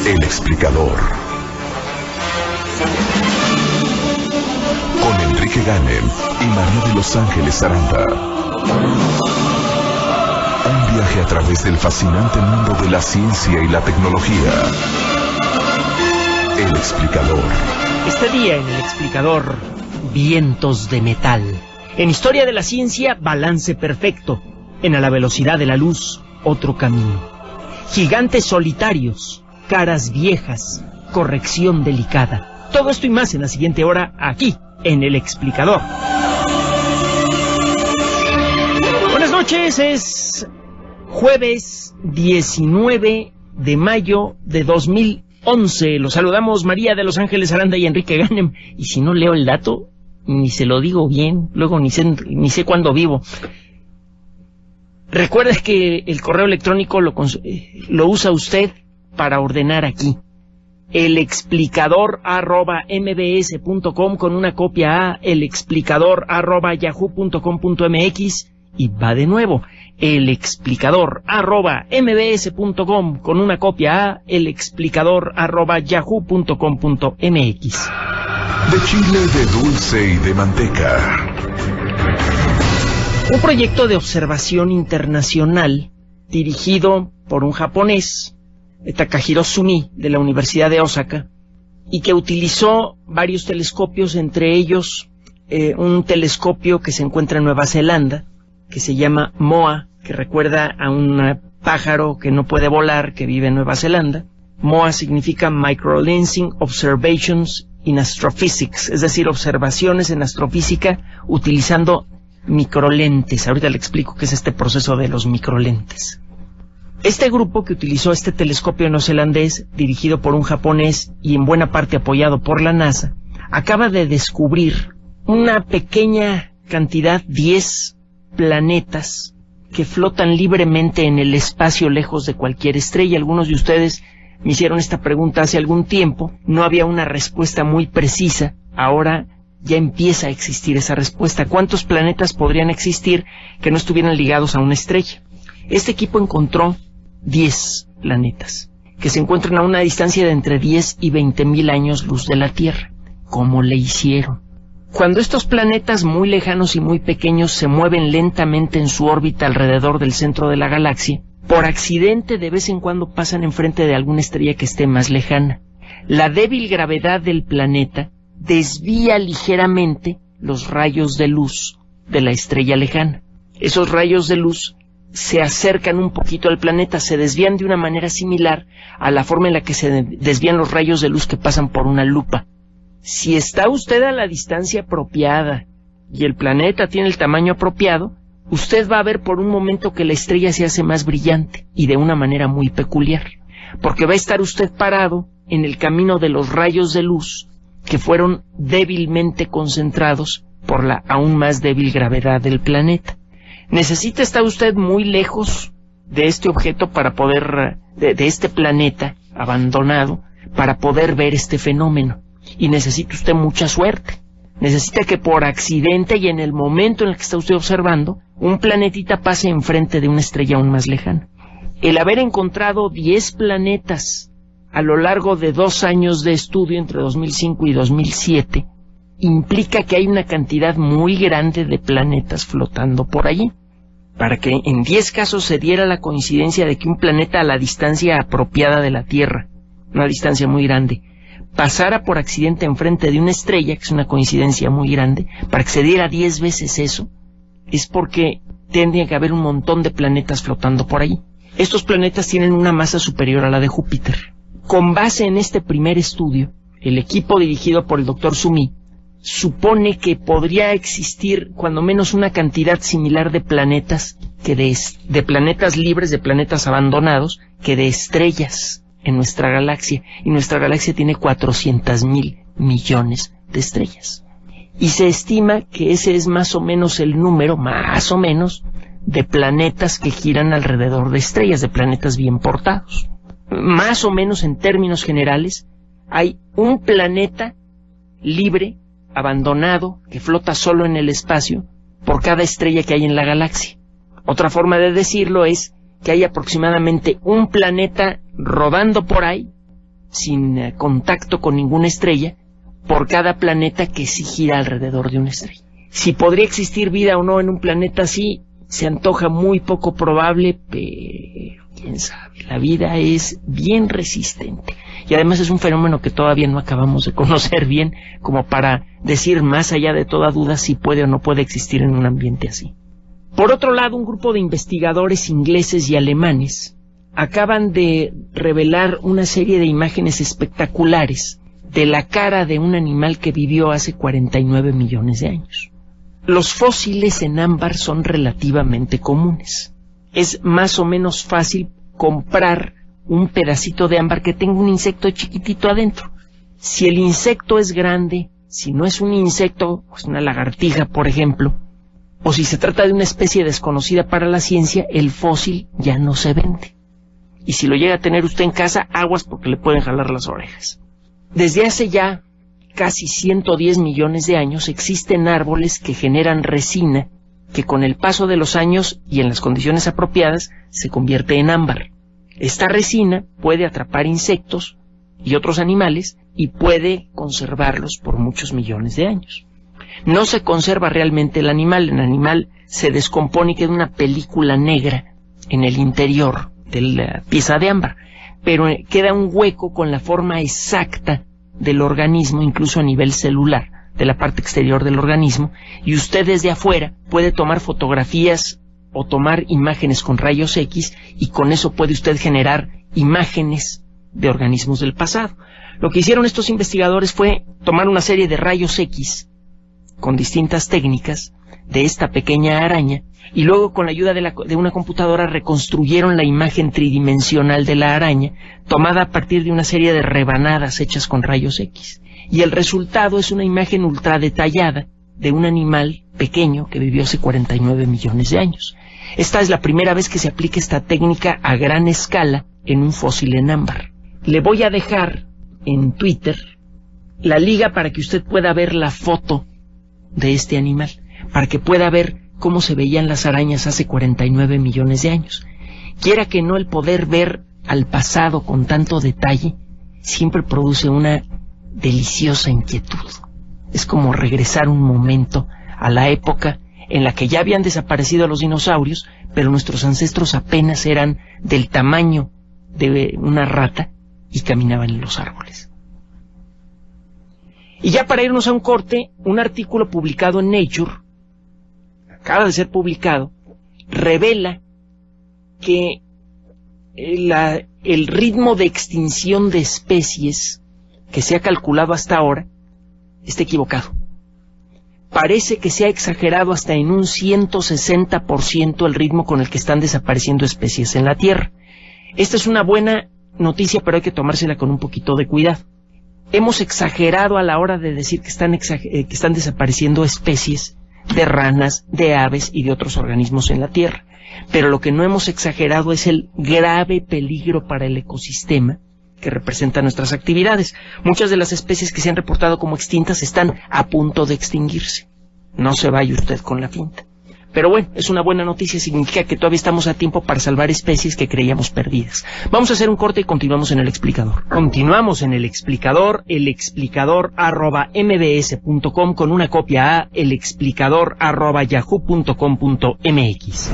El explicador. Con Enrique Ganem y María de Los Ángeles Aranda. Un viaje a través del fascinante mundo de la ciencia y la tecnología. El explicador. Este día en El explicador, vientos de metal. En Historia de la Ciencia, balance perfecto. En A la velocidad de la luz, otro camino. Gigantes solitarios, caras viejas, corrección delicada. Todo esto y más en la siguiente hora, aquí, en El explicador. Buenas noches, es jueves 19 de mayo de 2011. Los saludamos María de Los Ángeles Aranda y Enrique Ganem. Y si no leo el dato, ni se lo digo bien, luego ni sé cuándo vivo. Recuerda que el correo electrónico lo usa usted para ordenar aquí. elexplicador@mbs.com con una copia a elexplicador@yahoo.com.mx y va de nuevo. elexplicador@mbs.com con una copia a elexplicador@yahoo.com.mx. De chile, de dulce y de manteca. Un proyecto de observación internacional dirigido por un japonés, Takahiro Sumi, de la Universidad de Osaka, y que utilizó varios telescopios, entre ellos un telescopio que se encuentra en Nueva Zelanda, que se llama MOA, que recuerda a un pájaro que no puede volar, que vive en Nueva Zelanda. MOA significa Microlensing Observations in Astrophysics, es decir, observaciones en astrofísica utilizando microlentes. Ahorita le explico qué es este proceso de los microlentes. Este grupo que utilizó este telescopio neozelandés, dirigido por un japonés y en buena parte apoyado por la NASA, acaba de descubrir una pequeña cantidad, 10 planetas, que flotan libremente en el espacio lejos de cualquier estrella. Algunos de ustedes me hicieron esta pregunta hace algún tiempo, no había una respuesta muy precisa, ahora ya empieza a existir esa respuesta. ¿Cuántos planetas podrían existir que no estuvieran ligados a una estrella? Este equipo encontró 10 planetas, que se encuentran a una distancia de entre 10 y 20,000 años luz de la Tierra. ¿Cómo le hicieron? Cuando estos planetas muy lejanos y muy pequeños se mueven lentamente en su órbita alrededor del centro de la galaxia, por accidente de vez en cuando pasan enfrente de alguna estrella que esté más lejana. La débil gravedad del planeta desvía ligeramente los rayos de luz de la estrella lejana. Esos rayos de luz se acercan un poquito al planeta, se desvían de una manera similar a la forma en la que se desvían los rayos de luz que pasan por una lupa. Si está usted a la distancia apropiada y el planeta tiene el tamaño apropiado, usted va a ver por un momento que la estrella se hace más brillante y de una manera muy peculiar, porque va a estar usted parado en el camino de los rayos de luz que fueron débilmente concentrados por la aún más débil gravedad del planeta. Necesita estar usted muy lejos de este objeto para poder, de este planeta abandonado, para poder ver este fenómeno. Y necesita usted mucha suerte. Necesita que por accidente y en el momento en el que está usted observando, un planetita pase enfrente de una estrella aún más lejana. El haber encontrado 10 planetas a lo largo de 2 años de estudio entre 2005 y 2007, implica que hay una cantidad muy grande de planetas flotando por allí. Para que en 10 casos se diera la coincidencia de que un planeta a la distancia apropiada de la Tierra, una distancia muy grande, pasara por accidente enfrente de una estrella, que es una coincidencia muy grande, para que se diera 10 veces eso, es porque tendría que haber un montón de planetas flotando por allí. Estos planetas tienen una masa superior a la de Júpiter. Con base en este primer estudio, el equipo dirigido por el Dr. Sumi supone que podría existir cuando menos una cantidad similar de planetas que de planetas libres, de planetas abandonados, que de estrellas en nuestra galaxia. Y nuestra galaxia tiene 400,000 millones de estrellas. Y se estima que ese es más o menos el número, más o menos, de planetas que giran alrededor de estrellas, de planetas bien portados. Más o menos en términos generales, hay un planeta libre, abandonado, que flota solo en el espacio, por cada estrella que hay en la galaxia. Otra forma de decirlo es que hay aproximadamente un planeta rodando por ahí, sin contacto con ninguna estrella, por cada planeta que sí gira alrededor de una estrella. Si podría existir vida o no en un planeta así, se antoja muy poco probable, pero quién sabe, la vida es bien resistente. Y además es un fenómeno que todavía no acabamos de conocer bien, como para decir más allá de toda duda si puede o no puede existir en un ambiente así. Por otro lado, un grupo de investigadores ingleses y alemanes acaban de revelar una serie de imágenes espectaculares de la cara de un animal que vivió hace 49 millones de años. Los fósiles en ámbar son relativamente comunes. Es más o menos fácil comprar un pedacito de ámbar que tenga un insecto chiquitito adentro. Si el insecto es grande, si no es un insecto, pues una lagartija, por ejemplo, o si se trata de una especie desconocida para la ciencia, el fósil ya no se vende. Y si lo llega a tener usted en casa, aguas porque le pueden jalar las orejas. Desde hace ya casi 110 millones de años existen árboles que generan resina que con el paso de los años y en las condiciones apropiadas se convierte en ámbar. Esta resina puede atrapar insectos y otros animales y puede conservarlos por muchos millones de años. No se conserva realmente el animal se descompone y queda una película negra en el interior de la pieza de ámbar, pero queda un hueco con la forma exacta del organismo, incluso a nivel celular, de la parte exterior del organismo, y usted desde afuera puede tomar fotografías o tomar imágenes con rayos X, y con eso puede usted generar imágenes de organismos del pasado. Lo que hicieron estos investigadores fue tomar una serie de rayos X con distintas técnicas de esta pequeña araña, y luego con la ayuda de una computadora reconstruyeron la imagen tridimensional de la araña, tomada a partir de una serie de rebanadas hechas con rayos X. Y el resultado es una imagen ultra detallada de un animal pequeño que vivió hace 49 millones de años. Esta es la primera vez que se aplica esta técnica a gran escala en un fósil en ámbar. Le voy a dejar en Twitter la liga para que usted pueda ver la foto de este animal, para que pueda ver cómo se veían las arañas hace 49 millones de años. Quiera que no, el poder ver al pasado con tanto detalle siempre produce una deliciosa inquietud. Es como regresar un momento a la época en la que ya habían desaparecido los dinosaurios, pero nuestros ancestros apenas eran del tamaño de una rata y caminaban en los árboles. Y ya para irnos a un corte, un artículo publicado en Nature, acaba de ser publicado, revela que el ritmo de extinción de especies que se ha calculado hasta ahora está equivocado. Parece que se ha exagerado hasta en un 160% el ritmo con el que están desapareciendo especies en la Tierra. Esta es una buena noticia, pero hay que tomársela con un poquito de cuidado. Hemos exagerado a la hora de decir que están desapareciendo especies de ranas, de aves y de otros organismos en la Tierra. Pero lo que no hemos exagerado es el grave peligro para el ecosistema que representan nuestras actividades. Muchas de las especies que se han reportado como extintas están a punto de extinguirse. No se vaya usted con la finta. Pero bueno, es una buena noticia, significa que todavía estamos a tiempo para salvar especies que creíamos perdidas. Vamos a hacer un corte y continuamos en El Explicador. Continuamos en El Explicador, elexplicador@mbs.com, con una copia a elexplicador@yahoo.com.mx.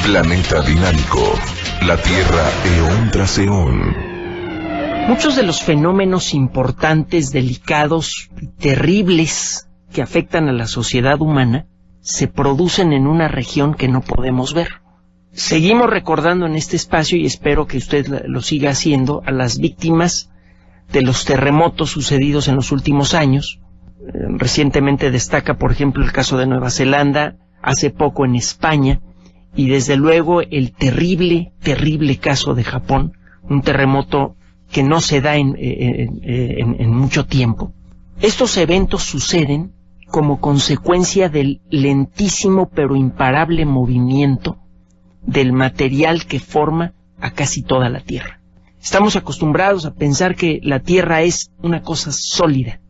Planeta Dinámico. La Tierra eón tras eón. Muchos de los fenómenos importantes, delicados y terribles que afectan a la sociedad humana se producen en una región que no podemos ver. Seguimos recordando en este espacio, y espero que usted lo siga haciendo, a las víctimas de los terremotos sucedidos en los últimos años. Recientemente destaca, por ejemplo, el caso de Nueva Zelanda, hace poco en España, y desde luego el terrible caso de Japón, un terremoto que no se da en mucho tiempo. Estos eventos suceden como consecuencia del lentísimo pero imparable movimiento del material que forma a casi toda la Tierra. Estamos acostumbrados a pensar que la Tierra es una cosa sólida,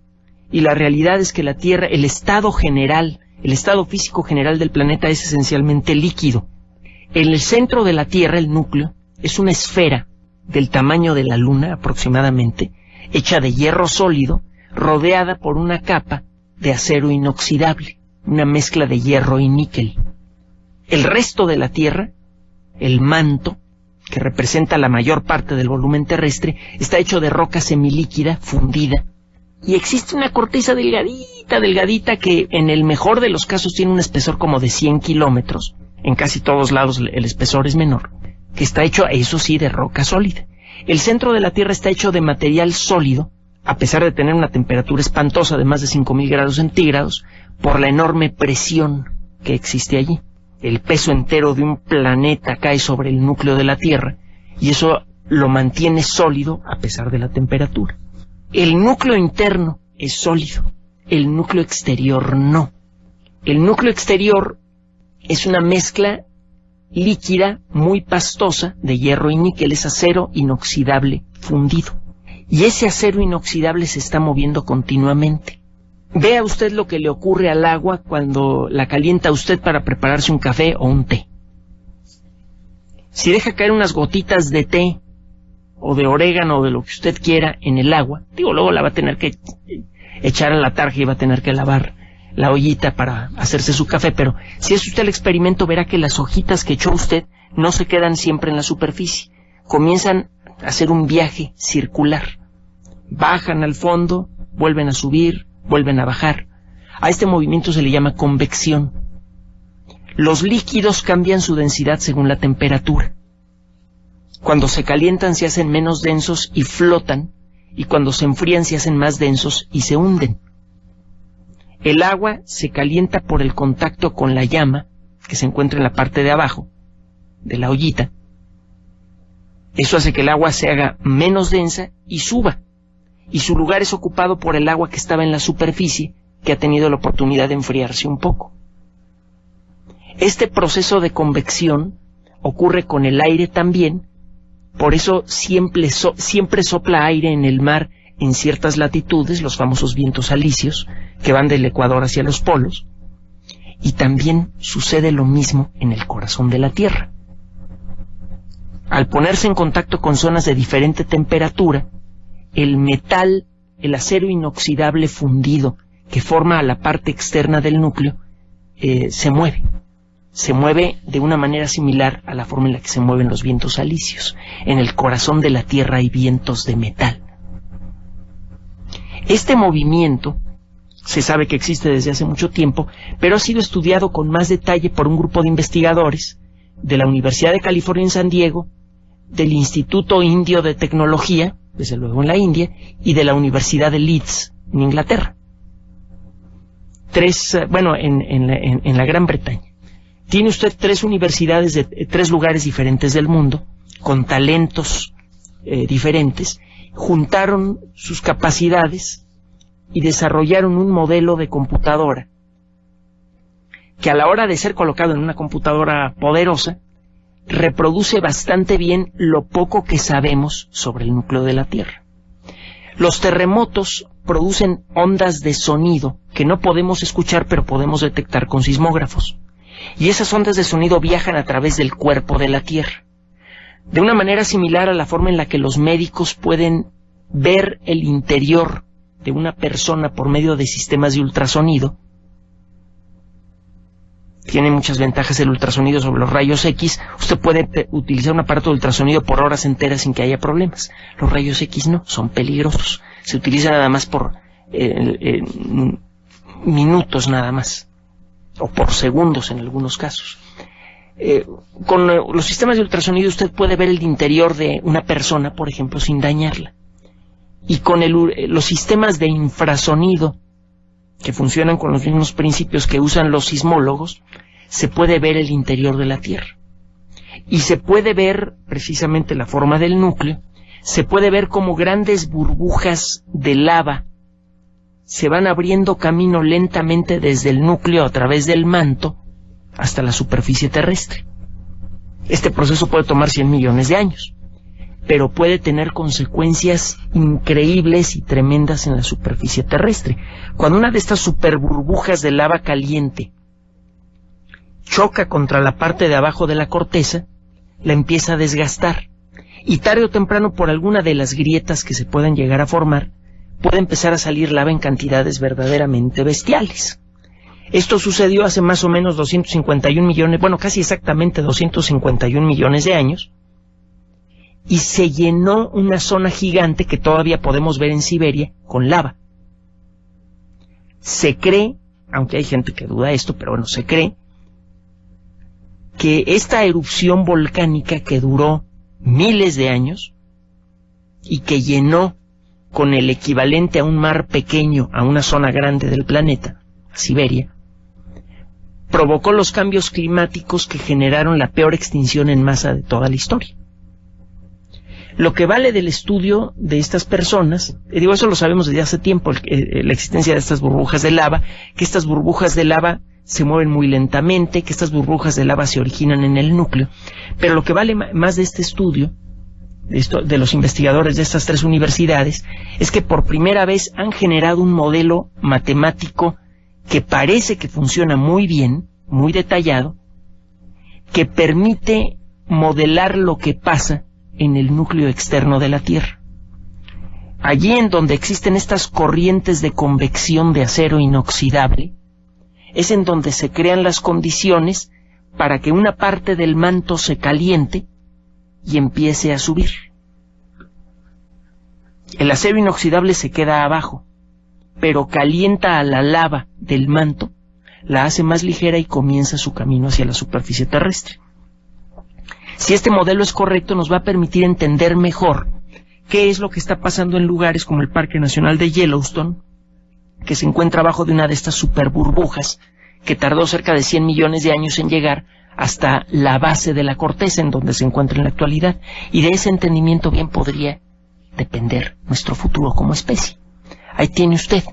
y la realidad es que la Tierra, el estado general, el estado físico general del planeta es esencialmente líquido. En el centro de la Tierra, el núcleo, es una esfera del tamaño de la Luna aproximadamente, hecha de hierro sólido, rodeada por una capa de acero inoxidable, una mezcla de hierro y níquel. El resto de la Tierra, el manto, que representa la mayor parte del volumen terrestre, está hecho de roca semilíquida fundida, y existe una corteza delgadita, que en el mejor de los casos tiene un espesor como de 100 kilómetros, en casi todos lados el espesor es menor, que está hecho, eso sí, de roca sólida. El centro de la Tierra está hecho de material sólido, a pesar de tener una temperatura espantosa de más de 5000 grados centígrados, por la enorme presión que existe allí. El peso entero de un planeta cae sobre el núcleo de la Tierra, y eso lo mantiene sólido a pesar de la temperatura. El núcleo interno es sólido, el núcleo exterior no. El núcleo exterior es una mezcla líquida muy pastosa de hierro y níquel, es acero inoxidable fundido. Y ese acero inoxidable se está moviendo continuamente. Vea usted lo que le ocurre al agua cuando la calienta usted para prepararse un café o un té. Si deja caer unas gotitas de té o de orégano o de lo que usted quiera en el agua, luego la va a tener que echar a la tarja y va a tener que lavar la ollita para hacerse su café, pero si hace usted el experimento verá que las hojitas que echó usted no se quedan siempre en la superficie, comienzan a hacer un viaje circular, bajan al fondo, vuelven a subir, vuelven a bajar. A este movimiento se le llama convección. Los líquidos cambian su densidad según la temperatura. Cuando se calientan se hacen menos densos y flotan, y cuando se enfrían se hacen más densos y se hunden. El agua se calienta por el contacto con la llama, que se encuentra en la parte de abajo de la ollita. Eso hace que el agua se haga menos densa y suba, y su lugar es ocupado por el agua que estaba en la superficie, que ha tenido la oportunidad de enfriarse un poco. Este proceso de convección ocurre con el aire también, por eso siempre sopla aire en el mar en ciertas latitudes, los famosos vientos alisios, que van del Ecuador hacia los polos, y también sucede lo mismo en el corazón de la Tierra. Al ponerse en contacto con zonas de diferente temperatura, el metal, el acero inoxidable fundido que forma a la parte externa del núcleo, se mueve de una manera similar a la forma en la que se mueven los vientos alisios. En el corazón de la Tierra hay vientos de metal. Este movimiento se sabe que existe desde hace mucho tiempo, pero ha sido estudiado con más detalle por un grupo de investigadores de la Universidad de California en San Diego, del Instituto Indio de Tecnología, desde luego en la India, y de la Universidad de Leeds, en Inglaterra. En la Gran Bretaña. Tiene usted 3 universidades de 3 lugares diferentes del mundo, con talentos diferentes, juntaron sus capacidades y desarrollaron un modelo de computadora que a la hora de ser colocado en una computadora poderosa, reproduce bastante bien lo poco que sabemos sobre el núcleo de la Tierra. Los terremotos producen ondas de sonido que no podemos escuchar, pero podemos detectar con sismógrafos. Y esas ondas de sonido viajan a través del cuerpo de la Tierra, de una manera similar a la forma en la que los médicos pueden ver el interior de una persona por medio de sistemas de ultrasonido. Tiene muchas ventajas el ultrasonido sobre los rayos X. Usted puede utilizar un aparato de ultrasonido por horas enteras sin que haya problemas. Los rayos X no, son peligrosos. Se utilizan nada más por minutos nada más, o por segundos en algunos casos. Con los sistemas de ultrasonido usted puede ver el interior de una persona, por ejemplo, sin dañarla. Y con los sistemas de infrasonido, que funcionan con los mismos principios que usan los sismólogos, se puede ver el interior de la Tierra. Y se puede ver precisamente la forma del núcleo, se puede ver como grandes burbujas de lava se van abriendo camino lentamente desde el núcleo a través del manto hasta la superficie terrestre. Este proceso puede tomar 100 millones de años. pero puede tener consecuencias increíbles y tremendas en la superficie terrestre. Cuando una de estas superburbujas de lava caliente choca contra la parte de abajo de la corteza, la empieza a desgastar, y tarde o temprano, por alguna de las grietas que se puedan llegar a formar, puede empezar a salir lava en cantidades verdaderamente bestiales. Esto sucedió hace más o menos 251 millones, bueno, casi exactamente 251 millones de años, y se llenó una zona gigante que todavía podemos ver en Siberia con lava. Se cree, aunque hay gente que duda esto, pero bueno, se cree que esta erupción volcánica que duró miles de años y que llenó con el equivalente a un mar pequeño a una zona grande del planeta, Siberia, provocó los cambios climáticos que generaron la peor extinción en masa de toda la historia. Lo que vale del estudio de estas personas, digo, eso lo sabemos desde hace tiempo, la existencia de estas burbujas de lava, que estas burbujas de lava se mueven muy lentamente, que estas burbujas de lava se originan en el núcleo, pero lo que vale más de este estudio, de los investigadores de estas tres universidades, es que por primera vez han generado un modelo matemático que parece que funciona muy bien, muy detallado, que permite modelar lo que pasa en el núcleo externo de la Tierra. Allí en donde existen estas corrientes de convección de acero inoxidable, es en donde se crean las condiciones para que una parte del manto se caliente y empiece a subir. El acero inoxidable se queda abajo, pero calienta a la lava del manto, la hace más ligera y comienza su camino hacia la superficie terrestre. Si este modelo es correcto, nos va a permitir entender mejor qué es lo que está pasando en lugares como el Parque Nacional de Yellowstone, que se encuentra abajo de una de estas superburbujas, que tardó cerca de 100 millones de años en llegar hasta la base de la corteza en donde se encuentra en la actualidad, y de ese entendimiento bien podría depender nuestro futuro como especie. Ahí tiene usted.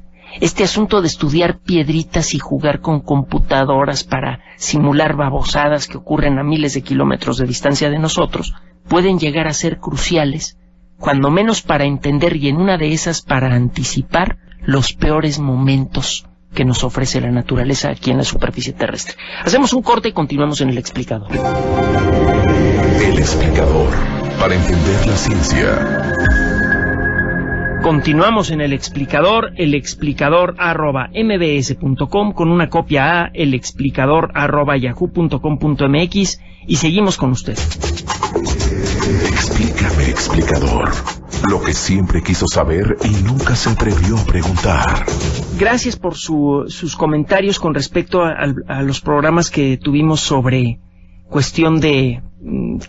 Este asunto de estudiar piedritas y jugar con computadoras para simular babosadas que ocurren a miles de kilómetros de distancia de nosotros pueden llegar a ser cruciales, cuando menos para entender y en una de esas para anticipar los peores momentos que nos ofrece la naturaleza aquí en la superficie terrestre. Hacemos un corte y continuamos en El Explicador. El Explicador, para entender la ciencia. Continuamos en El Explicador, elexplicador@mbs.com, con una copia a elexplicador@yahoo.com.mx, y seguimos con usted. Explícame, explicador, lo que siempre quiso saber y nunca se atrevió a preguntar. Gracias por sus comentarios con respecto a los programas que tuvimos sobre cuestión de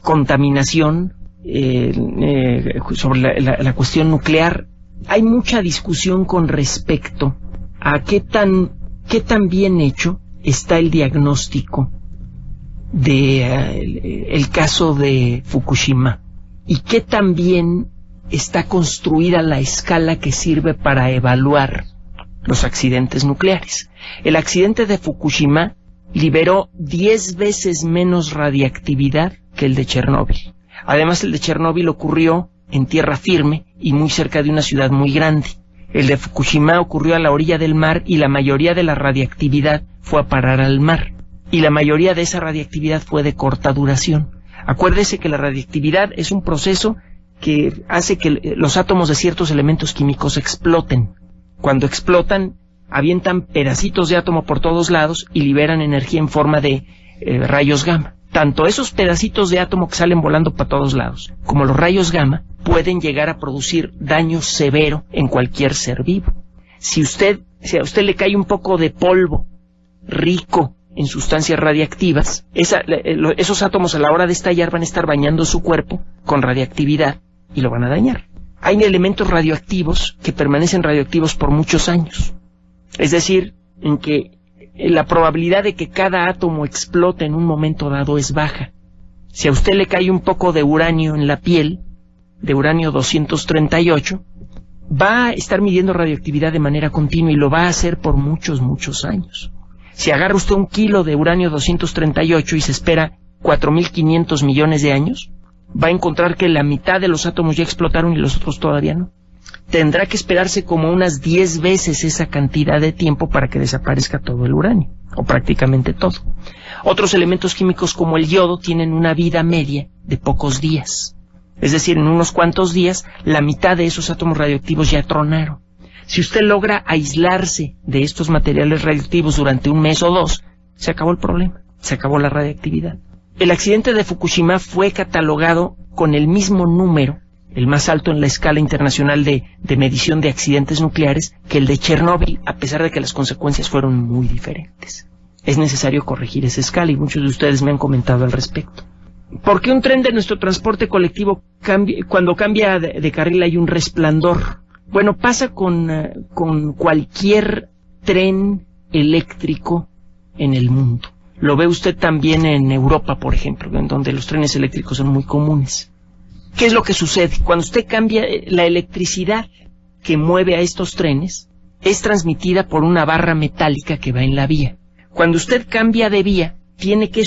contaminación, sobre la cuestión nuclear. Hay mucha discusión con respecto a qué tan bien hecho está el diagnóstico de el caso de Fukushima y qué tan bien está construida la escala que sirve para evaluar los accidentes nucleares. El accidente de Fukushima liberó 10 veces menos radiactividad que el de Chernóbil. Además, el de Chernóbil ocurrió en tierra firme y muy cerca de una ciudad muy grande. El de Fukushima ocurrió a la orilla del mar y la mayoría de la radiactividad fue a parar al mar. Y la mayoría de esa radiactividad fue de corta duración. Acuérdese que la radiactividad es un proceso que hace que los átomos de ciertos elementos químicos exploten. Cuando explotan, avientan pedacitos de átomo por todos lados y liberan energía en forma de rayos gamma. Tanto esos pedacitos de átomo que salen volando para todos lados, como los rayos gamma, pueden llegar a producir daño severo en cualquier ser vivo. Si a usted le cae un poco de polvo rico en sustancias radiactivas, esos átomos a la hora de estallar van a estar bañando su cuerpo con radiactividad y lo van a dañar. Hay elementos radioactivos que permanecen radioactivos por muchos años. Es decir, en que la probabilidad de que cada átomo explote en un momento dado es baja. Si a usted le cae un poco de uranio en la piel, de uranio 238, va a estar midiendo radioactividad de manera continua y lo va a hacer por muchos, muchos años. Si agarra usted 1 kilo de uranio 238 y se espera 4.500 millones de años, va a encontrar que la mitad de los átomos ya explotaron y los otros todavía no. Tendrá que esperarse como unas 10 veces esa cantidad de tiempo para que desaparezca todo el uranio, o prácticamente todo. Otros elementos químicos como el yodo tienen una vida media de pocos días. Es decir, en unos cuantos días, la mitad de esos átomos radioactivos ya tronaron. Si usted logra aislarse de estos materiales radioactivos durante un mes o dos, se acabó el problema, se acabó la radioactividad. El accidente de Fukushima fue catalogado con el mismo número, el más alto en la escala internacional de medición de accidentes nucleares, que el de Chernóbil, a pesar de que las consecuencias fueron muy diferentes. Es necesario corregir esa escala y muchos de ustedes me han comentado al respecto. ¿Por qué un tren de nuestro transporte colectivo cuando cambia de carril hay un resplandor? Bueno, pasa con cualquier tren eléctrico en el mundo. Lo ve usted también en Europa, por ejemplo, en donde los trenes eléctricos son muy comunes. ¿Qué es lo que sucede? Cuando usted cambia, la electricidad que mueve a estos trenes es transmitida por una barra metálica que va en la vía. Cuando usted cambia de vía, tiene que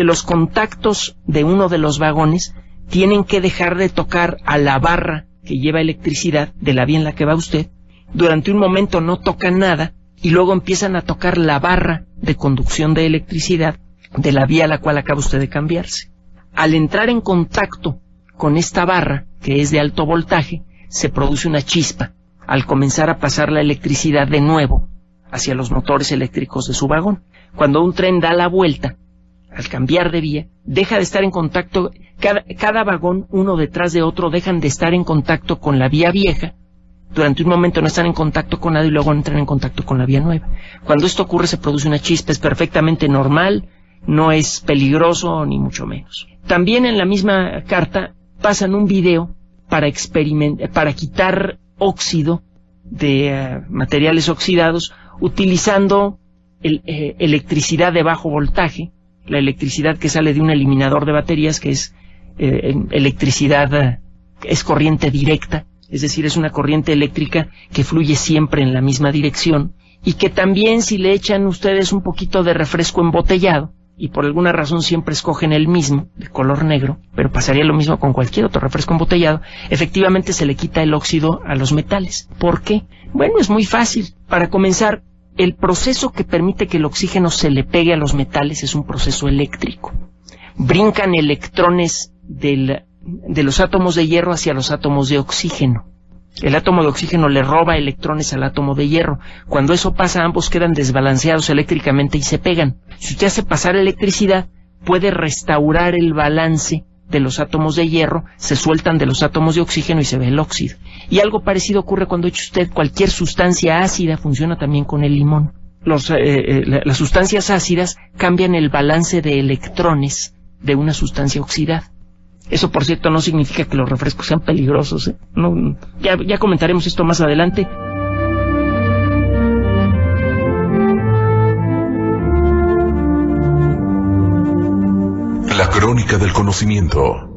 los contactos de uno de los vagones tienen que dejar de tocar a la barra que lleva electricidad de la vía en la que va usted. Durante un momento no tocan nada y luego empiezan a tocar la barra de conducción de electricidad de la vía a la cual acaba usted de cambiarse. Al entrar en contacto con esta barra, que es de alto voltaje, se produce una chispa al comenzar a pasar la electricidad de nuevo hacia los motores eléctricos de su vagón. Cuando un tren da la vuelta, al cambiar de vía, deja de estar en contacto, cada vagón, uno detrás de otro, dejan de estar en contacto con la vía vieja. Durante un momento no están en contacto con nada y luego entran en contacto con la vía nueva. Cuando esto ocurre se produce una chispa, es perfectamente normal, no es peligroso ni mucho menos. También en la misma carta pasan un video para quitar óxido de materiales oxidados utilizando electricidad de bajo voltaje, la electricidad que sale de un eliminador de baterías, que es electricidad, es corriente directa, es decir, es una corriente eléctrica que fluye siempre en la misma dirección y que también si le echan ustedes un poquito de refresco embotellado, y por alguna razón siempre escogen el mismo, de color negro, pero pasaría lo mismo con cualquier otro refresco embotellado, efectivamente se le quita el óxido a los metales. ¿Por qué? Bueno, es muy fácil. Para comenzar, el proceso que permite que el oxígeno se le pegue a los metales es un proceso eléctrico. Brincan electrones de los átomos de hierro hacia los átomos de oxígeno. El átomo de oxígeno le roba electrones al átomo de hierro. Cuando eso pasa, ambos quedan desbalanceados eléctricamente y se pegan. Si usted hace pasar electricidad, puede restaurar el balance de los átomos de hierro, se sueltan de los átomos de oxígeno y se ve el óxido. Y algo parecido ocurre cuando echa usted cualquier sustancia ácida, funciona también con el limón. Las sustancias ácidas cambian el balance de electrones de una sustancia oxidada. Eso, por cierto, no significa que los refrescos sean peligrosos, ¿eh? No, ya comentaremos esto más adelante. La crónica del conocimiento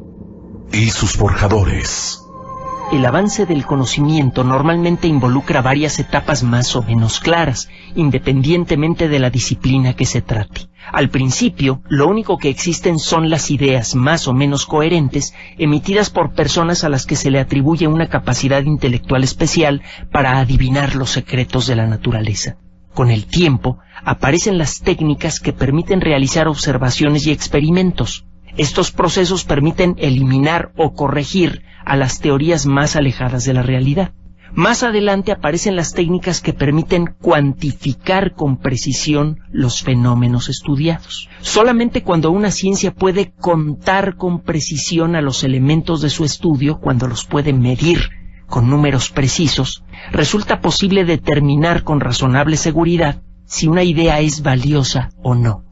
y sus forjadores. El avance del conocimiento normalmente involucra varias etapas más o menos claras, independientemente de la disciplina que se trate. Al principio, lo único que existen son las ideas más o menos coherentes emitidas por personas a las que se le atribuye una capacidad intelectual especial para adivinar los secretos de la naturaleza. Con el tiempo, aparecen las técnicas que permiten realizar observaciones y experimentos. Estos procesos permiten eliminar o corregir a las teorías más alejadas de la realidad. Más adelante aparecen las técnicas que permiten cuantificar con precisión los fenómenos estudiados. Solamente cuando una ciencia puede contar con precisión a los elementos de su estudio, cuando los puede medir con números precisos, resulta posible determinar con razonable seguridad si una idea es valiosa o no.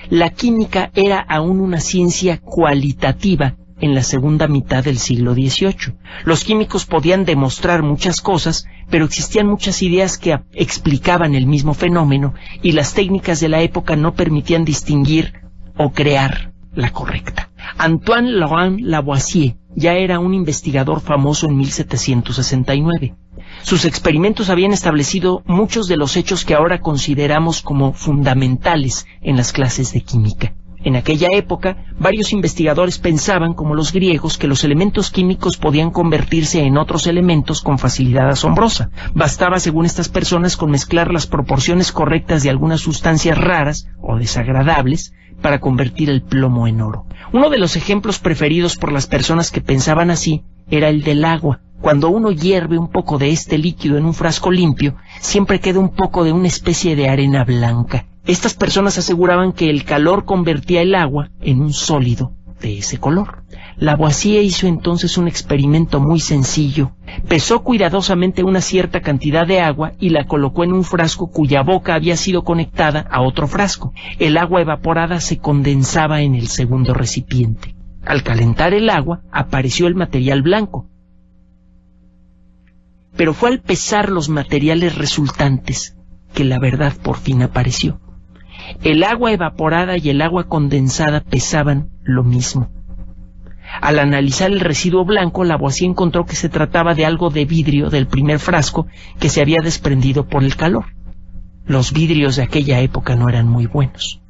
La química era aún una ciencia cualitativa en la segunda mitad del siglo XVIII. Los químicos podían demostrar muchas cosas, pero existían muchas ideas que explicaban el mismo fenómeno y las técnicas de la época no permitían distinguir o crear la correcta. Antoine Laurent Lavoisier ya era un investigador famoso en 1769. Sus experimentos habían establecido muchos de los hechos que ahora consideramos como fundamentales en las clases de química. En aquella época, varios investigadores pensaban, como los griegos, que los elementos químicos podían convertirse en otros elementos con facilidad asombrosa. Bastaba, según estas personas, con mezclar las proporciones correctas de algunas sustancias raras o desagradables para convertir el plomo en oro. Uno de los ejemplos preferidos por las personas que pensaban así era el del agua. Cuando uno hierve un poco de este líquido en un frasco limpio, siempre queda un poco de una especie de arena blanca. Estas personas aseguraban que el calor convertía el agua en un sólido de ese color. Lavoisier hizo entonces un experimento muy sencillo. Pesó cuidadosamente una cierta cantidad de agua y la colocó en un frasco cuya boca había sido conectada a otro frasco. El agua evaporada se condensaba en el segundo recipiente. Al calentar el agua, apareció el material blanco. Pero fue al pesar los materiales resultantes que la verdad por fin apareció. El agua evaporada y el agua condensada pesaban lo mismo. Al analizar el residuo blanco, Lavoisier encontró que se trataba de algo de vidrio del primer frasco que se había desprendido por el calor. Los vidrios de aquella época no eran muy buenos.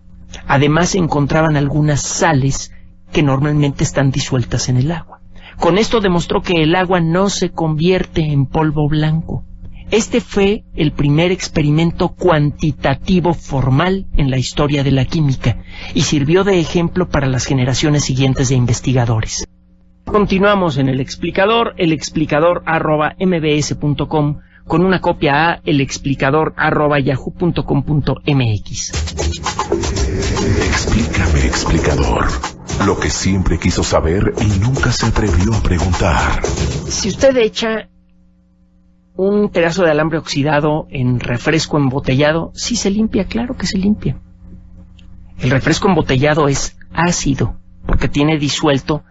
Además se encontraban algunas sales que normalmente están disueltas en el agua. Con esto demostró que el agua no se convierte en polvo blanco. Este fue el primer experimento cuantitativo formal en la historia de la química y sirvió de ejemplo para las generaciones siguientes de investigadores. Continuamos en El Explicador @mbs.com, con una copia a elexplicador@yahoo.com.mx. Explícame, explicador. Lo que siempre quiso saber y nunca se atrevió a preguntar. Si usted echa un pedazo de alambre oxidado en refresco embotellado, sí se limpia, claro que se limpia. El refresco embotellado es ácido porque tiene disuelto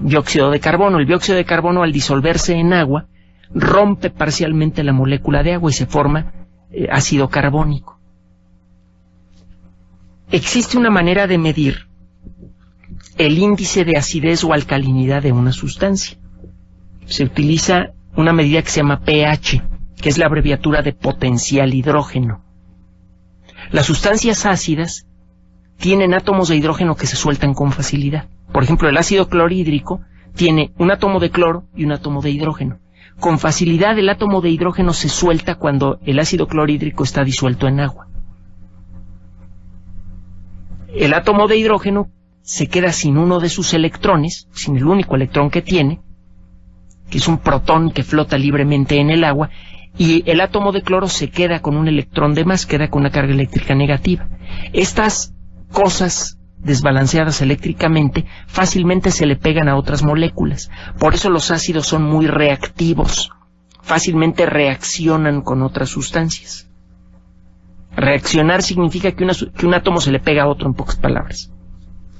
dióxido de carbono. El dióxido de carbono, al disolverse en agua, rompe parcialmente la molécula de agua y se forma ácido carbónico. Existe una manera de medir el índice de acidez o alcalinidad de una sustancia. Se utiliza una medida que se llama pH, que es la abreviatura de potencial hidrógeno. Las sustancias ácidas tienen átomos de hidrógeno que se sueltan con facilidad. Por ejemplo, el ácido clorhídrico tiene un átomo de cloro y un átomo de hidrógeno. Con facilidad el átomo de hidrógeno se suelta cuando el ácido clorhídrico está disuelto en agua. El átomo de hidrógeno se queda sin uno de sus electrones, sin el único electrón que tiene, que es un protón que flota libremente en el agua, y el átomo de cloro se queda con un electrón de más, queda con una carga eléctrica negativa. Estas cosas desbalanceadas eléctricamente fácilmente se le pegan a otras moléculas. Por eso los ácidos son muy reactivos, fácilmente reaccionan con otras sustancias. Reaccionar significa que un átomo se le pega a otro, en pocas palabras.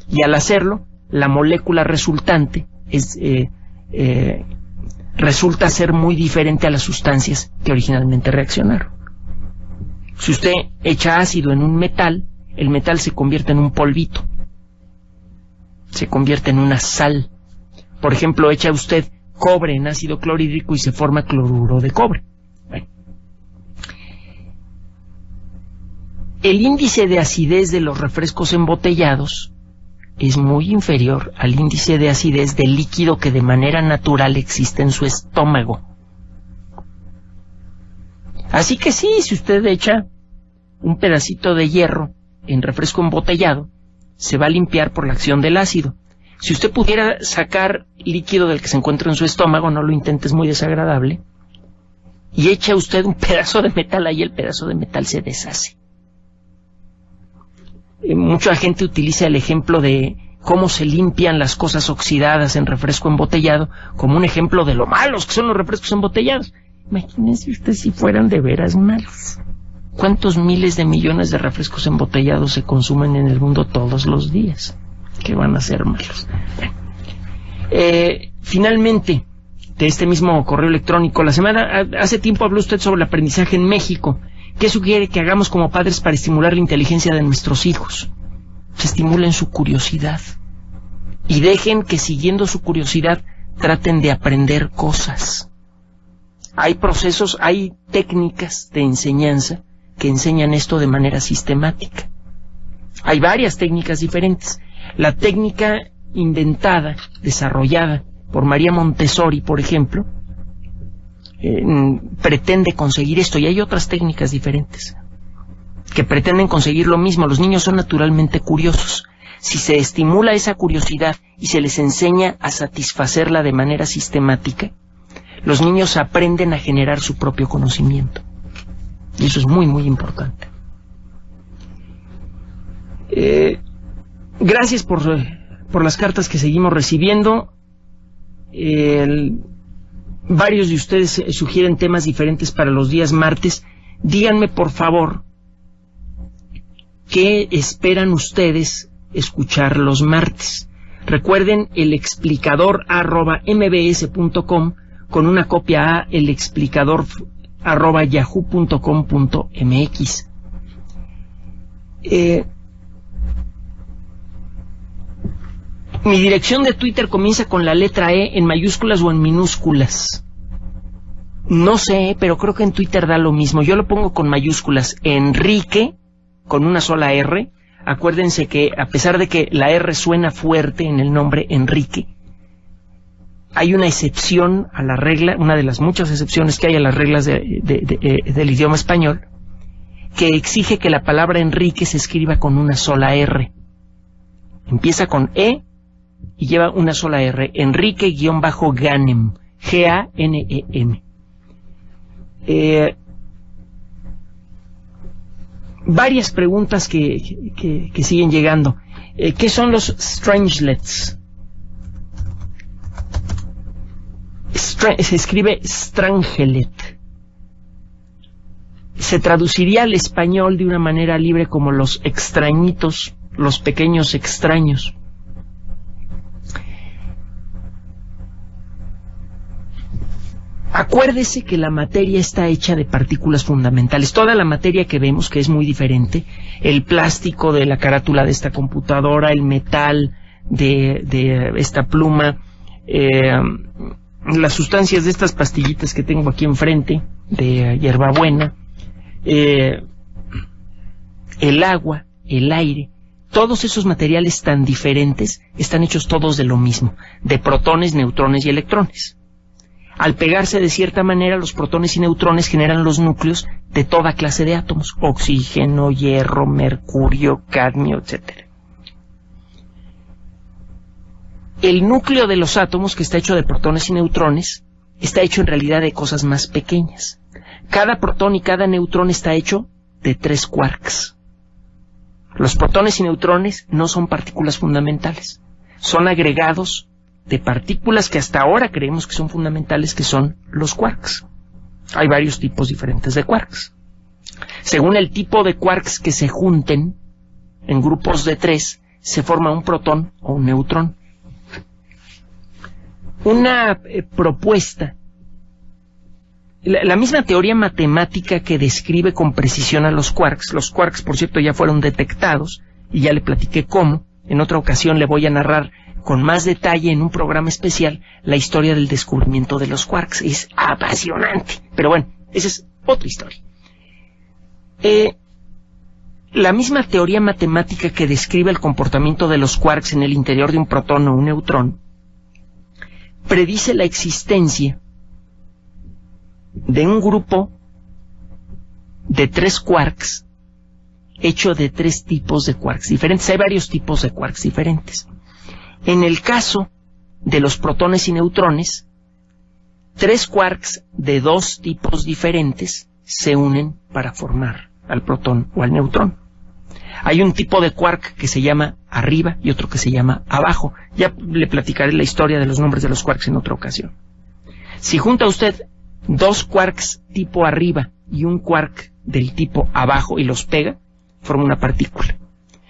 Y al hacerlo, la molécula resultante resulta ser muy diferente a las sustancias que originalmente reaccionaron. Si usted echa ácido en un metal, el metal se convierte en un polvito, se convierte en una sal. Por ejemplo, echa usted cobre en ácido clorhídrico y se forma cloruro de cobre. Bueno. El índice de acidez de los refrescos embotellados es muy inferior al índice de acidez del líquido que de manera natural existe en su estómago. Así que sí, si usted echa un pedacito de hierro en refresco embotellado, se va a limpiar por la acción del ácido. Si usted pudiera sacar líquido del que se encuentra en su estómago, no lo intente, es muy desagradable, y echa usted un pedazo de metal ahí, el pedazo de metal se deshace. Mucha gente utiliza el ejemplo de cómo se limpian las cosas oxidadas en refresco embotellado como un ejemplo de lo malos que son los refrescos embotellados. Imagínense usted si fueran de veras malos. ¿Cuántos miles de millones de refrescos embotellados se consumen en el mundo todos los días? ¿Qué van a ser malos? Finalmente, de este mismo correo electrónico, hace tiempo habló usted sobre el aprendizaje en México. ¿Qué sugiere que hagamos como padres para estimular la inteligencia de nuestros hijos? Se estimulen su curiosidad y dejen que, siguiendo su curiosidad, traten de aprender cosas. Hay procesos, hay técnicas de enseñanza que enseñan esto de manera sistemática. Hay varias técnicas diferentes. La técnica inventada, desarrollada por María Montessori, por ejemplo, pretende conseguir esto, y hay otras técnicas diferentes que pretenden conseguir lo mismo. Los niños son naturalmente curiosos. Si se estimula esa curiosidad y se les enseña a satisfacerla de manera sistemática, los niños aprenden a generar su propio conocimiento. Y eso es muy, muy importante. Gracias por las cartas que seguimos recibiendo. Varios de ustedes sugieren temas diferentes para los días martes. Díganme, por favor, ¿qué esperan ustedes escuchar los martes? Recuerden el explicador @mbs.com, con una copia a el explicador @yahoo.com.mx. Mi dirección de Twitter comienza con la letra E, en mayúsculas o en minúsculas. No sé, pero creo que en Twitter da lo mismo. Yo lo pongo con mayúsculas. Enrique, con una sola R. Acuérdense que a pesar de que la R suena fuerte en el nombre Enrique, hay una excepción a la regla, una de las muchas excepciones que hay a las reglas del idioma español, que exige que la palabra Enrique se escriba con una sola R. Empieza con E y lleva una sola R. Enrique-Ganem. G-A-N-E-M. Varias preguntas que siguen llegando. ¿Qué son los strangelets? Se escribe strangelet. Se traduciría al español de una manera libre como los extrañitos, los pequeños extraños. Acuérdese que la materia está hecha de partículas fundamentales. Toda la materia que vemos, que es muy diferente, el plástico de la carátula de esta computadora, el metal de esta pluma, las sustancias de estas pastillitas que tengo aquí enfrente, de hierbabuena, el agua, el aire, todos esos materiales tan diferentes están hechos todos de lo mismo, de protones, neutrones y electrones. Al pegarse de cierta manera, los protones y neutrones generan los núcleos de toda clase de átomos: oxígeno, hierro, mercurio, cadmio, etc. El núcleo de los átomos, que está hecho de protones y neutrones, está hecho en realidad de cosas más pequeñas. Cada protón y cada neutrón está hecho de 3 quarks. Los protones y neutrones no son partículas fundamentales, son agregados de partículas que hasta ahora creemos que son fundamentales, que son los quarks. Hay varios tipos diferentes de quarks. Según el tipo de quarks que se junten en grupos de 3, se forma un protón o un neutrón. Una propuesta, la misma teoría matemática que describe con precisión a los quarks, por cierto, ya fueron detectados y ya le platiqué cómo. En otra ocasión le voy a narrar con más detalle en un programa especial la historia del descubrimiento de los quarks. Es apasionante, pero bueno, esa es otra historia. La misma teoría matemática que describe el comportamiento de los quarks en el interior de un protón o un neutrón predice la existencia de un grupo de 3 quarks hecho de 3 tipos de quarks diferentes. Hay varios tipos de quarks diferentes. En el caso de los protones y neutrones, 3 quarks de 2 tipos diferentes se unen para formar al protón o al neutrón. Hay un tipo de quark que se llama arriba y otro que se llama abajo. Ya le platicaré la historia de los nombres de los quarks en otra ocasión. Si junta usted 2 quarks tipo arriba y un quark del tipo abajo y los pega, forma una partícula.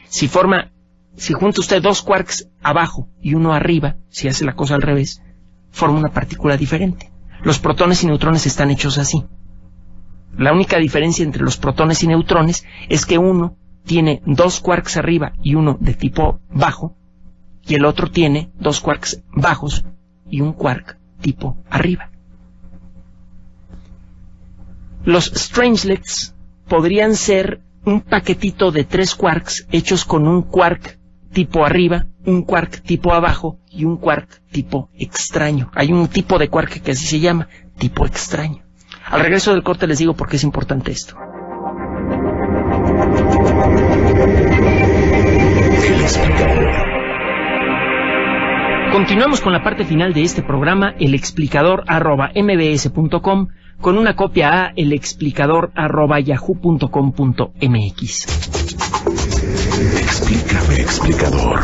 Si junta usted 2 quarks abajo y uno arriba, si hace la cosa al revés, forma una partícula diferente. Los protones y neutrones están hechos así. La única diferencia entre los protones y neutrones es que uno tiene 2 quarks arriba y uno de tipo bajo, y el otro tiene 2 quarks bajos y un quark tipo arriba. Los strangelets podrían ser un paquetito de 3 quarks hechos con un quark tipo arriba, un quark tipo abajo y un quark tipo extraño. Hay un tipo de quark que así se llama, tipo extraño. Al regreso del corte les digo por qué es importante esto. El explicador. Continuamos con la parte final de este programa, elexplicador@mbs.com, con una copia a elexplicador@yahoo.com.mx. Explícame, explicador.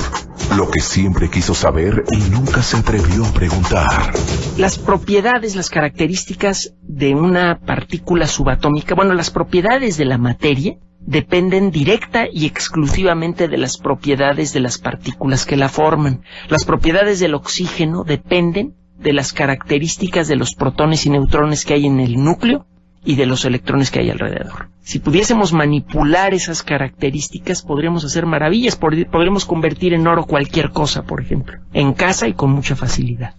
Lo que siempre quiso saber y nunca se atrevió a preguntar. Las propiedades, las características de una partícula subatómica, bueno, las propiedades de la materia dependen directa y exclusivamente de las propiedades de las partículas que la forman. Las propiedades del oxígeno dependen de las características de los protones y neutrones que hay en el núcleo y de los electrones que hay alrededor. Si pudiésemos manipular esas características, podríamos hacer maravillas, podríamos convertir en oro cualquier cosa, por ejemplo, en casa y con mucha facilidad.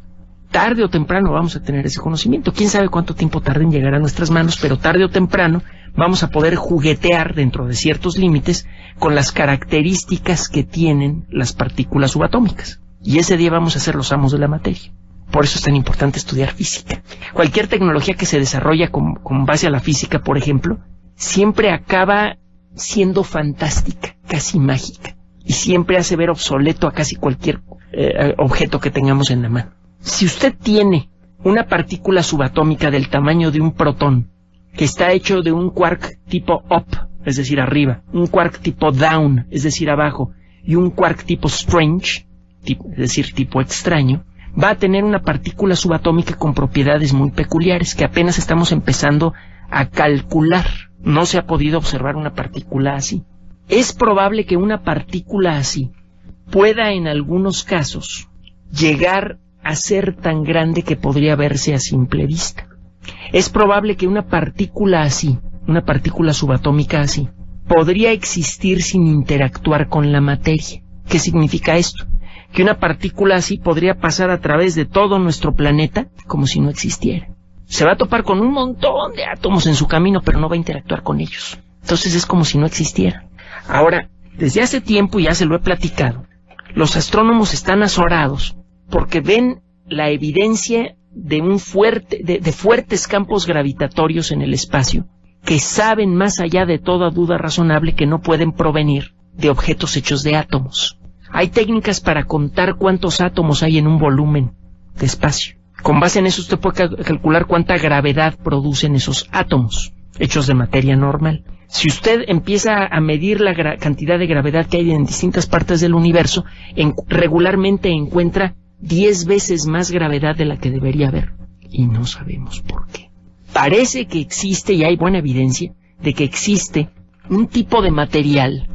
Tarde o temprano vamos a tener ese conocimiento. Quién sabe cuánto tiempo tarde en llegar a nuestras manos, pero tarde o temprano vamos a poder juguetear dentro de ciertos límites con las características que tienen las partículas subatómicas. Y ese día vamos a ser los amos de la materia. Por eso es tan importante estudiar física. Cualquier tecnología que se desarrolla con base a la física, por ejemplo, siempre acaba siendo fantástica, casi mágica, y siempre hace ver obsoleto a casi cualquier objeto que tengamos en la mano. Si usted tiene una partícula subatómica del tamaño de un protón, que está hecho de un quark tipo up, es decir, arriba, un quark tipo down, es decir, abajo, y un quark tipo strange, es decir, tipo extraño, va a tener una partícula subatómica con propiedades muy peculiares que apenas estamos empezando a calcular. No se ha podido observar una partícula así. Es probable que una partícula así pueda en algunos casos llegar a ser tan grande que podría verse a simple vista. Es probable que una partícula así, una partícula subatómica así, podría existir sin interactuar con la materia. ¿Qué significa esto? Que una partícula así podría pasar a través de todo nuestro planeta como si no existiera. Se va a topar con un montón de átomos en su camino, pero no va a interactuar con ellos. Entonces es como si no existiera. Ahora, desde hace tiempo, ya se lo he platicado, los astrónomos están azorados porque ven la evidencia de fuertes campos gravitatorios en el espacio que saben más allá de toda duda razonable que no pueden provenir de objetos hechos de átomos. Hay técnicas para contar cuántos átomos hay en un volumen de espacio. Con base en eso usted puede calcular cuánta gravedad producen esos átomos hechos de materia normal. Si usted empieza a medir la cantidad de gravedad que hay en distintas partes del universo, regularmente encuentra 10 veces más gravedad de la que debería haber. Y no sabemos por qué. Parece que existe, y hay buena evidencia, de que existe un tipo de material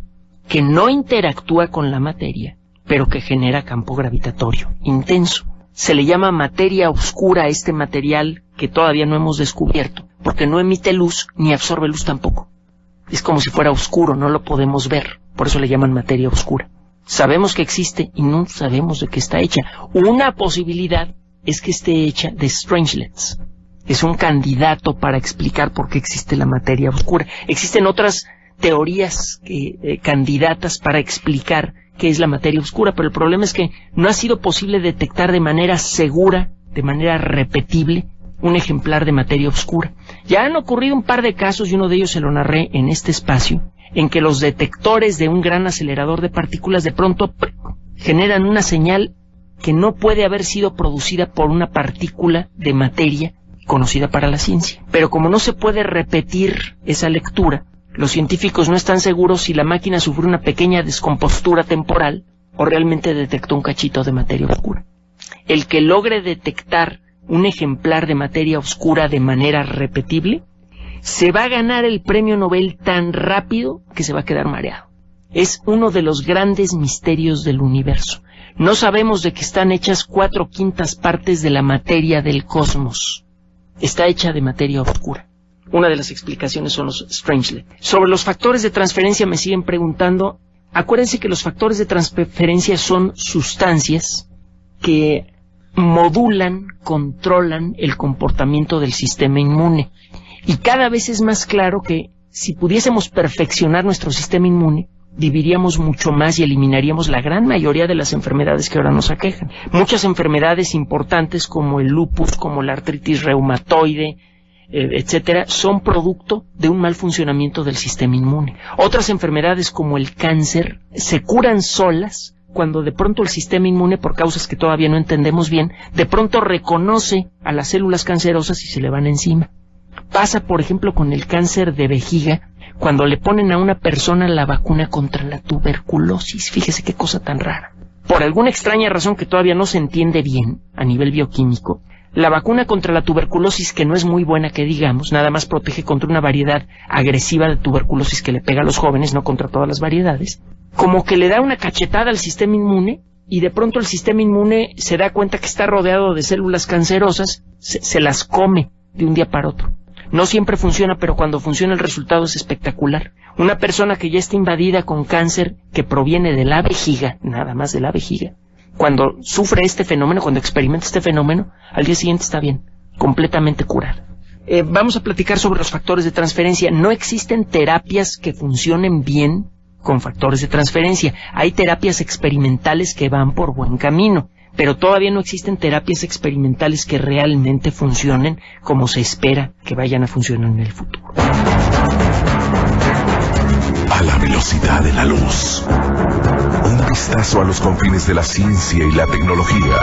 que no interactúa con la materia, pero que genera campo gravitatorio intenso. Se le llama materia oscura a este material que todavía no hemos descubierto, porque no emite luz ni absorbe luz tampoco. Es como si fuera oscuro, no lo podemos ver, por eso le llaman materia oscura. Sabemos que existe y no sabemos de qué está hecha. Una posibilidad es que esté hecha de strangelets. Es un candidato para explicar por qué existe la materia oscura. Existen otras teorías candidatas para explicar qué es la materia oscura, pero el problema es que no ha sido posible detectar de manera segura, de manera repetible, un ejemplar de materia oscura. Ya han ocurrido un par de casos, y uno de ellos se lo narré en este espacio, en que los detectores de un gran acelerador de partículas de pronto generan una señal que no puede haber sido producida por una partícula de materia conocida para la ciencia. Pero como no se puede repetir esa lectura, los científicos no están seguros si la máquina sufrió una pequeña descompostura temporal o realmente detectó un cachito de materia oscura. El que logre detectar un ejemplar de materia oscura de manera repetible se va a ganar el premio Nobel tan rápido que se va a quedar mareado. Es uno de los grandes misterios del universo. No sabemos de qué están hechas 4/5 partes de la materia del cosmos. Está hecha de materia oscura. Una de las explicaciones son los strangelets. Sobre los factores de transferencia me siguen preguntando. Acuérdense que los factores de transferencia son sustancias que modulan, controlan el comportamiento del sistema inmune. Y cada vez es más claro que si pudiésemos perfeccionar nuestro sistema inmune, viviríamos mucho más y eliminaríamos la gran mayoría de las enfermedades que ahora nos aquejan. Muchas enfermedades importantes como el lupus, como la artritis reumatoide, etcétera, son producto de un mal funcionamiento del sistema inmune. Otras enfermedades como el cáncer se curan solas cuando de pronto el sistema inmune, por causas que todavía no entendemos bien, de pronto reconoce a las células cancerosas y se le van encima. Pasa, por ejemplo, con el cáncer de vejiga, cuando le ponen a una persona la vacuna contra la tuberculosis. Fíjese qué cosa tan rara. Por alguna extraña razón que todavía no se entiende bien a nivel bioquímico, la vacuna contra la tuberculosis, que no es muy buena que digamos, nada más protege contra una variedad agresiva de tuberculosis que le pega a los jóvenes, no contra todas las variedades, como que le da una cachetada al sistema inmune y de pronto el sistema inmune se da cuenta que está rodeado de células cancerosas, se las come de un día para otro. No siempre funciona, pero cuando funciona el resultado es espectacular. Una persona que ya está invadida con cáncer que proviene de la vejiga, nada más de la vejiga, cuando sufre este fenómeno, cuando experimenta este fenómeno, al día siguiente está bien, completamente curada. Vamos a platicar sobre los factores de transferencia. No existen terapias que funcionen bien con factores de transferencia. Hay terapias experimentales que van por buen camino, pero todavía no existen terapias experimentales que realmente funcionen como se espera que vayan a funcionar en el futuro. A la velocidad de la luz. Un vistazo a los confines de la ciencia y la tecnología.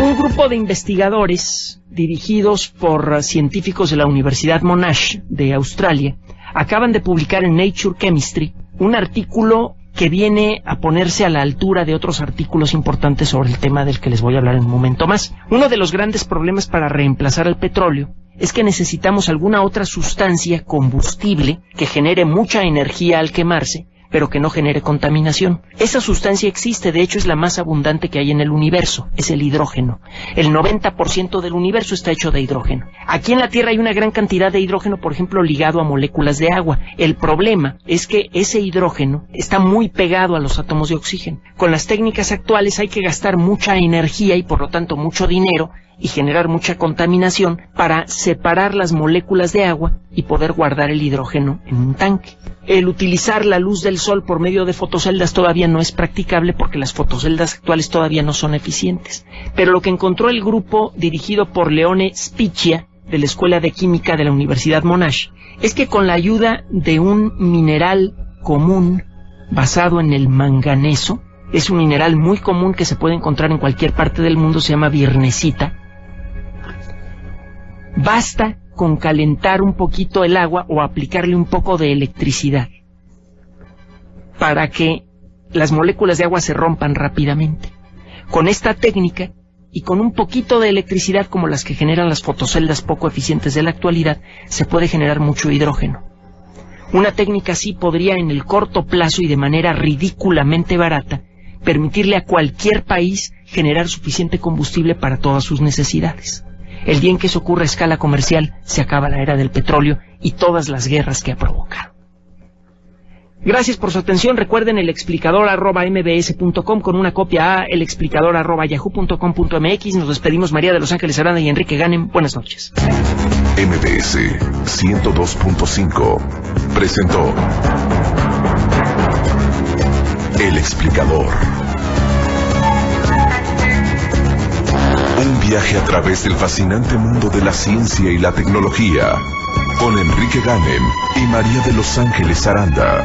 Un grupo de investigadores dirigidos por científicos de la Universidad Monash de Australia acaban de publicar en Nature Chemistry un artículo que viene a ponerse a la altura de otros artículos importantes sobre el tema del que les voy a hablar en un momento más. Uno de los grandes problemas para reemplazar al petróleo es que necesitamos alguna otra sustancia combustible que genere mucha energía al quemarse, pero que no genere contaminación. Esa sustancia existe, de hecho es la más abundante que hay en el universo, es el hidrógeno. El 90% del universo está hecho de hidrógeno. Aquí en la Tierra hay una gran cantidad de hidrógeno, por ejemplo, ligado a moléculas de agua. El problema es que ese hidrógeno está muy pegado a los átomos de oxígeno. Con las técnicas actuales hay que gastar mucha energía y por lo tanto mucho dinero y generar mucha contaminación para separar las moléculas de agua y poder guardar el hidrógeno en un tanque. El utilizar la luz del sol por medio de fotoceldas todavía no es practicable porque las fotoceldas actuales todavía no son eficientes. Pero lo que encontró el grupo dirigido por Leone Spicchia de la Escuela de Química de la Universidad Monash es que con la ayuda de un mineral común basado en el manganeso, es un mineral muy común que se puede encontrar en cualquier parte del mundo, se llama virnesita. Basta con calentar un poquito el agua o aplicarle un poco de electricidad para que las moléculas de agua se rompan rápidamente. Con esta técnica y con un poquito de electricidad como las que generan las fotoceldas poco eficientes de la actualidad, se puede generar mucho hidrógeno. Una técnica así podría en el corto plazo y de manera ridículamente barata permitirle a cualquier país generar suficiente combustible para todas sus necesidades. El día en que eso ocurra a escala comercial, se acaba la era del petróleo y todas las guerras que ha provocado. Gracias por su atención. Recuerden elexplicador@mbs.com con una copia a elexplicador@yahoo.com.mx. Nos despedimos María de Los Ángeles Aranda y Enrique Ganem. Buenas noches. MBS 102.5 presentó El Explicador. Un viaje a través del fascinante mundo de la ciencia y la tecnología con Enrique Ganem y María de Los Ángeles Aranda.